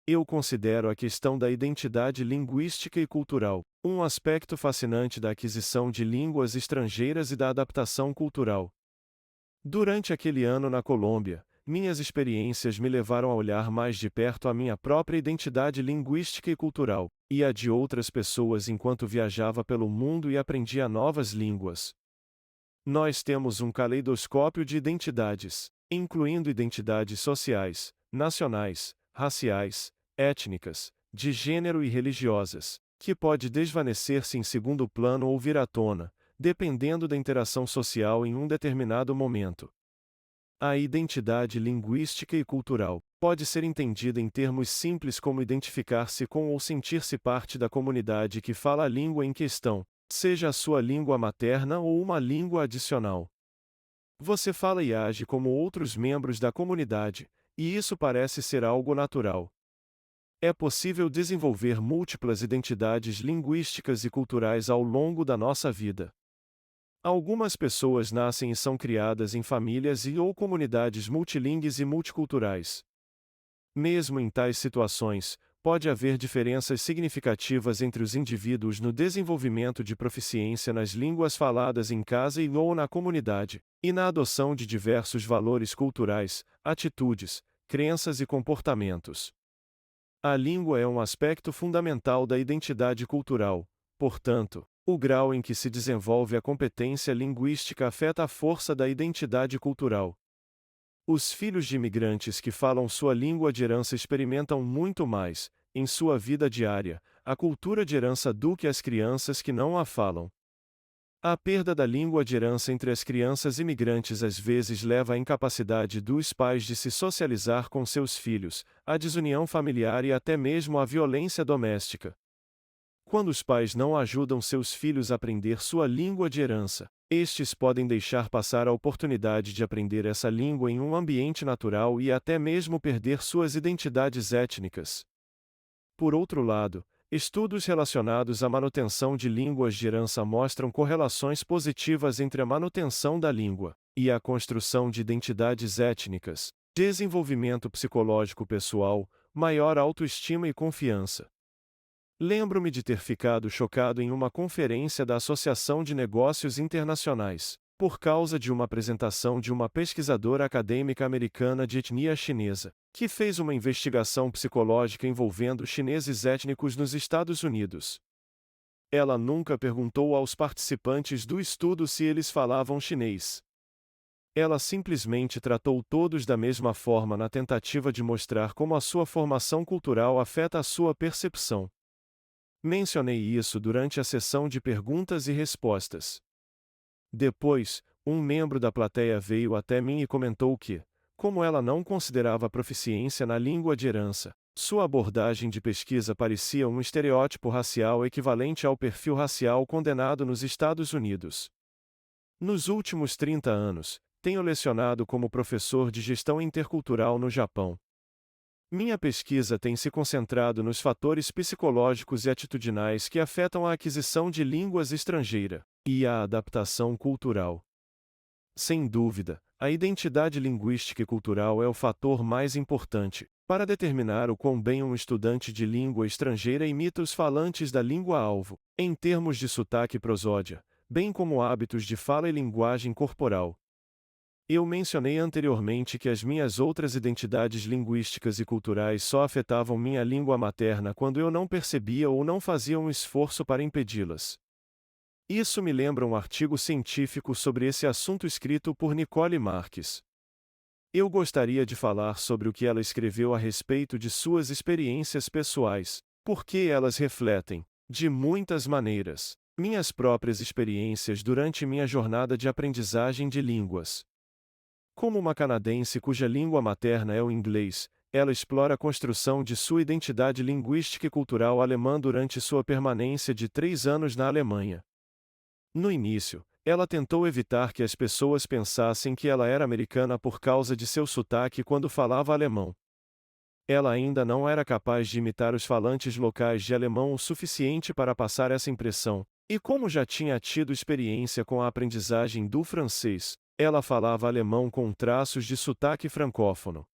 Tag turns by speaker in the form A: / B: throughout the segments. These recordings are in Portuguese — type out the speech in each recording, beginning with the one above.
A: Eu considero a questão da identidade linguística e cultural um aspecto fascinante da aquisição de línguas estrangeiras e da adaptação cultural. Durante aquele ano na Colômbia, minhas experiências me levaram a olhar mais de perto a minha própria identidade linguística e cultural, e a de outras pessoas enquanto viajava pelo mundo e aprendia novas línguas. Nós temos um caleidoscópio de identidades, incluindo identidades sociais, nacionais, raciais, étnicas, de gênero e religiosas, que pode desvanecer-se em segundo plano ou vir à tona, dependendo da interação social em um determinado momento. A identidade linguística e cultural pode ser entendida em termos simples como identificar-se com ou sentir-se parte da comunidade que fala a língua em questão, seja a sua língua materna ou uma língua adicional. Você fala e age como outros membros da comunidade, e isso parece ser algo natural. É possível desenvolver múltiplas identidades linguísticas e culturais ao longo da nossa vida. Algumas pessoas nascem e são criadas em famílias e ou comunidades multilingües e multiculturais. Mesmo em tais situações, pode haver diferenças significativas entre os indivíduos no desenvolvimento de proficiência nas línguas faladas em casa e ou na comunidade, e na adoção de diversos valores culturais, atitudes, crenças e comportamentos. A língua é um aspecto fundamental da identidade cultural, portanto, o grau em que se desenvolve a competência linguística afeta a força da identidade cultural. Os filhos de imigrantes que falam sua língua de herança experimentam muito mais, em sua vida diária, a cultura de herança do que as crianças que não a falam. A perda da língua de herança entre as crianças imigrantes às vezes leva à incapacidade dos pais de se socializar com seus filhos, à desunião familiar e até mesmo à violência doméstica. Quando os pais não ajudam seus filhos a aprender sua língua de herança, estes podem deixar passar a oportunidade de aprender essa língua em um ambiente natural e até mesmo perder suas identidades étnicas. Por outro lado, estudos relacionados à manutenção de línguas de herança mostram correlações positivas entre a manutenção da língua e a construção de identidades étnicas, desenvolvimento psicológico pessoal, maior autoestima e confiança. Lembro-me de ter ficado chocado em uma conferência da Associação de Negócios Internacionais, por causa de uma apresentação de uma pesquisadora acadêmica americana de etnia chinesa, que fez uma investigação psicológica envolvendo chineses étnicos nos Estados Unidos. Ela nunca perguntou aos participantes do estudo se eles falavam chinês. Ela simplesmente tratou todos da mesma forma na tentativa de mostrar como a sua formação cultural afeta a sua percepção. Mencionei isso durante a sessão de perguntas e respostas. Depois, um membro da plateia veio até mim e comentou que, como ela não considerava proficiência na língua de herança, sua abordagem de pesquisa parecia um estereótipo racial equivalente ao perfil racial condenado nos Estados Unidos. Nos últimos 30 anos, tenho lecionado como professor de gestão intercultural no Japão. Minha pesquisa tem se concentrado nos fatores psicológicos e atitudinais que afetam a aquisição de línguas estrangeiras e a adaptação cultural. Sem dúvida, a identidade linguística e cultural é o fator mais importante para determinar o quão bem um estudante de língua estrangeira imita os falantes da língua-alvo, em termos de sotaque e prosódia, bem como hábitos de fala e linguagem corporal. Eu mencionei anteriormente que as minhas outras identidades linguísticas e culturais só afetavam minha língua materna quando eu não percebia ou não fazia um esforço para impedi-las. Isso me lembra um artigo científico sobre esse assunto escrito por Nicole Marques. Eu gostaria de falar sobre o que ela escreveu a respeito de suas experiências pessoais, porque elas refletem, de muitas maneiras, minhas próprias experiências durante minha jornada de aprendizagem de línguas. Como uma canadense cuja língua materna é o inglês, ela explora a construção de sua identidade linguística e cultural alemã durante sua permanência de 3 anos na Alemanha. No início, ela tentou evitar que as pessoas pensassem que ela era americana por causa de seu sotaque quando falava alemão. Ela ainda não era capaz de imitar os falantes locais de alemão o suficiente para passar essa impressão, e como já tinha tido experiência com a aprendizagem do francês, ela falava alemão com traços de sotaque francófono.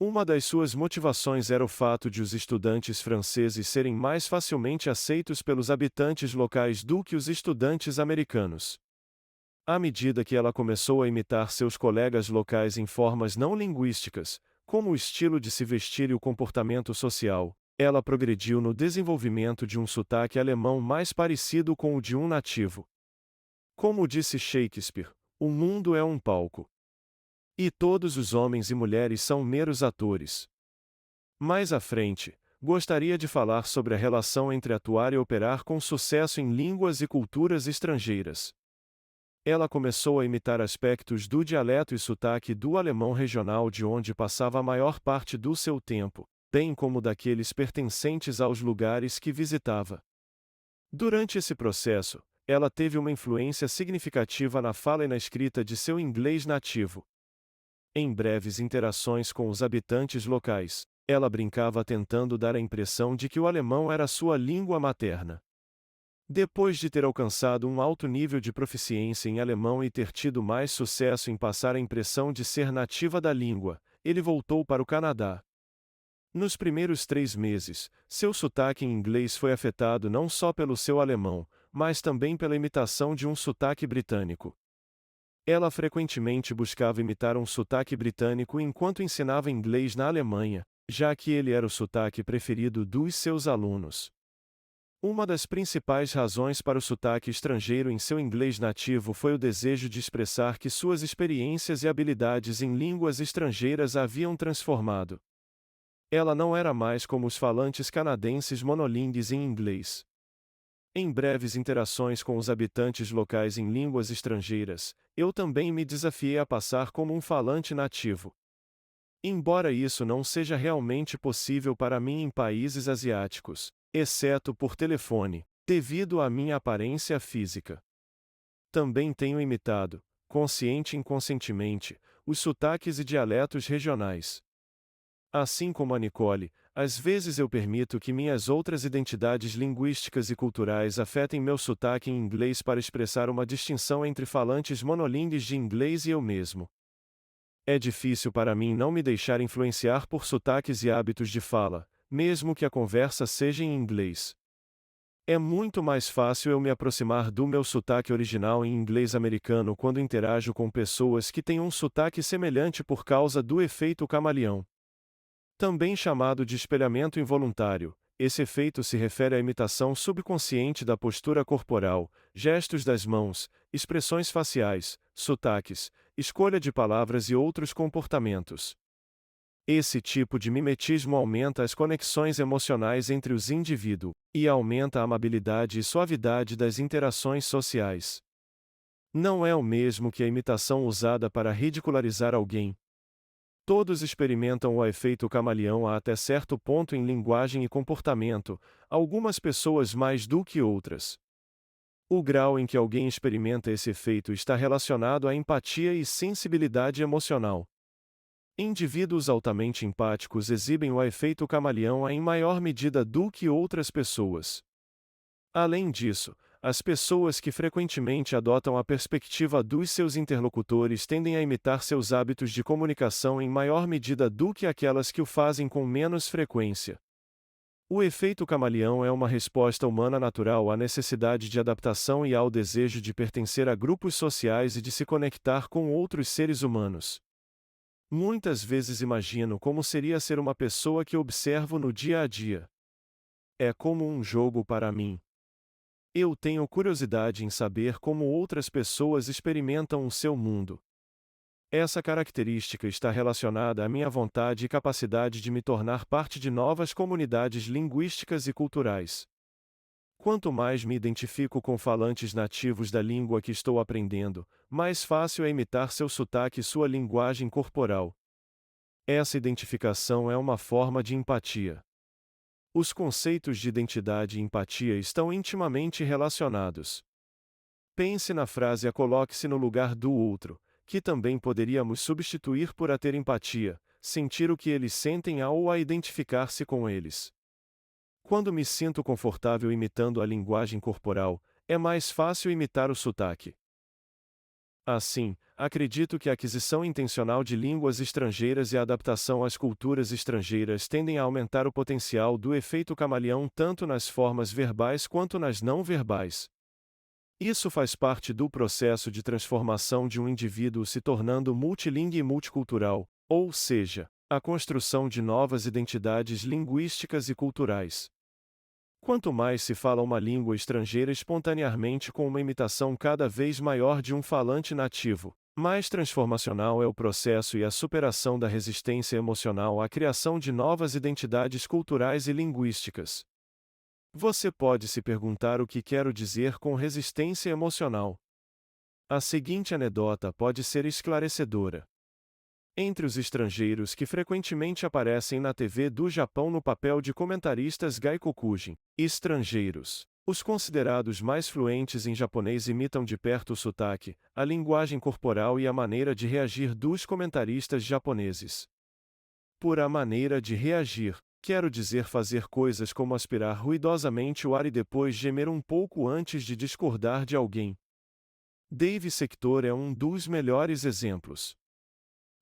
A: Uma das suas motivações era o fato de os estudantes franceses serem mais facilmente aceitos pelos habitantes locais do que os estudantes americanos. À medida que ela começou a imitar seus colegas locais em formas não linguísticas, como o estilo de se vestir e o comportamento social, ela progrediu no desenvolvimento de um sotaque alemão mais parecido com o de um nativo. Como disse Shakespeare, o mundo é um palco. E todos os homens e mulheres são meros atores. Mais à frente, gostaria de falar sobre a relação entre atuar e operar com sucesso em línguas e culturas estrangeiras. Ela começou a imitar aspectos do dialeto e sotaque do alemão regional de onde passava a maior parte do seu tempo, bem como daqueles pertencentes aos lugares que visitava. Durante esse processo, ela teve uma influência significativa na fala e na escrita de seu inglês nativo. Em breves interações com os habitantes locais, ela brincava tentando dar a impressão de que o alemão era sua língua materna. Depois de ter alcançado um alto nível de proficiência em alemão e ter tido mais sucesso em passar a impressão de ser nativa da língua, ele voltou para o Canadá. Nos primeiros 3 meses, seu sotaque em inglês foi afetado não só pelo seu alemão, mas também pela imitação de um sotaque britânico. Ela frequentemente buscava imitar um sotaque britânico enquanto ensinava inglês na Alemanha, já que ele era o sotaque preferido dos seus alunos. Uma das principais razões para o sotaque estrangeiro em seu inglês nativo foi o desejo de expressar que suas experiências e habilidades em línguas estrangeiras a haviam transformado. Ela não era mais como os falantes canadenses monolingues em inglês. Em breves interações com os habitantes locais em línguas estrangeiras, eu também me desafiei a passar como um falante nativo. Embora isso não seja realmente possível para mim em países asiáticos, exceto por telefone, devido à minha aparência física. Também tenho imitado, consciente e inconscientemente, os sotaques e dialetos regionais. Assim como a Nicole, às vezes eu permito que minhas outras identidades linguísticas e culturais afetem meu sotaque em inglês para expressar uma distinção entre falantes monolingues de inglês e eu mesmo. É difícil para mim não me deixar influenciar por sotaques e hábitos de fala, mesmo que a conversa seja em inglês. É muito mais fácil eu me aproximar do meu sotaque original em inglês americano quando interajo com pessoas que têm um sotaque semelhante por causa do efeito camaleão. Também chamado de espelhamento involuntário, esse efeito se refere à imitação subconsciente da postura corporal, gestos das mãos, expressões faciais, sotaques, escolha de palavras e outros comportamentos. Esse tipo de mimetismo aumenta as conexões emocionais entre os indivíduos e aumenta a amabilidade e suavidade das interações sociais. Não é o mesmo que a imitação usada para ridicularizar alguém. Todos experimentam o efeito camaleão até certo ponto em linguagem e comportamento, algumas pessoas mais do que outras. O grau em que alguém experimenta esse efeito está relacionado à empatia e sensibilidade emocional. Indivíduos altamente empáticos exibem o efeito camaleão em maior medida do que outras pessoas. Além disso, as pessoas que frequentemente adotam a perspectiva dos seus interlocutores tendem a imitar seus hábitos de comunicação em maior medida do que aquelas que o fazem com menos frequência. O efeito camaleão é uma resposta humana natural à necessidade de adaptação e ao desejo de pertencer a grupos sociais e de se conectar com outros seres humanos. Muitas vezes imagino como seria ser uma pessoa que observo no dia a dia. É como um jogo para mim. Eu tenho curiosidade em saber como outras pessoas experimentam o seu mundo. Essa característica está relacionada à minha vontade e capacidade de me tornar parte de novas comunidades linguísticas e culturais. Quanto mais me identifico com falantes nativos da língua que estou aprendendo, mais fácil é imitar seu sotaque e sua linguagem corporal. Essa identificação é uma forma de empatia. Os conceitos de identidade e empatia estão intimamente relacionados. Pense na frase a coloque-se no lugar do outro, que também poderíamos substituir por a ter empatia, sentir o que eles sentem ou a identificar-se com eles. Quando me sinto confortável imitando a linguagem corporal, é mais fácil imitar o sotaque. Assim, acredito que a aquisição intencional de línguas estrangeiras e a adaptação às culturas estrangeiras tendem a aumentar o potencial do efeito camaleão tanto nas formas verbais quanto nas não verbais. Isso faz parte do processo de transformação de um indivíduo se tornando multilingue e multicultural, ou seja, a construção de novas identidades linguísticas e culturais. Quanto mais se fala uma língua estrangeira espontaneamente com uma imitação cada vez maior de um falante nativo, mais transformacional é o processo e a superação da resistência emocional à criação de novas identidades culturais e linguísticas. Você pode se perguntar o que quero dizer com resistência emocional. A seguinte anedota pode ser esclarecedora. Entre os estrangeiros que frequentemente aparecem na TV do Japão no papel de comentaristas gaikokujin, estrangeiros, os considerados mais fluentes em japonês imitam de perto o sotaque, a linguagem corporal e a maneira de reagir dos comentaristas japoneses. Por a maneira de reagir, quero dizer fazer coisas como aspirar ruidosamente o ar e depois gemer um pouco antes de discordar de alguém. Dave Sector é um dos melhores exemplos.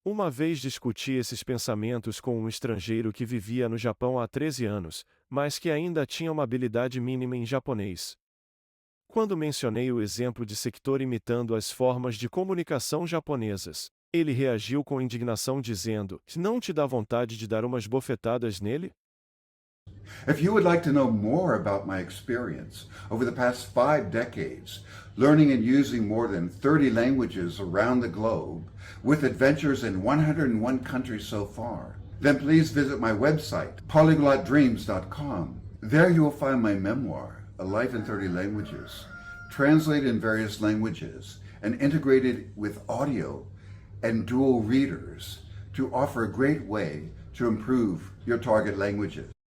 A: Uma vez discuti esses pensamentos com um estrangeiro que vivia no Japão há 13 anos, mas que ainda tinha uma habilidade mínima em japonês. Quando mencionei o exemplo de Sector imitando as formas de comunicação japonesas, ele reagiu com indignação dizendo: "Não te dá vontade de dar umas bofetadas nele?"
B: If you would like to know more about my experience over the past 5 decades, learning and using more than 30 languages around the globe, with adventures in 101 countries so far, then please visit my website, polyglotdreams.com. There you will find my memoir, A Life in 30 Languages, translated in various languages and integrated with audio and dual readers to offer a great way to improve your target languages.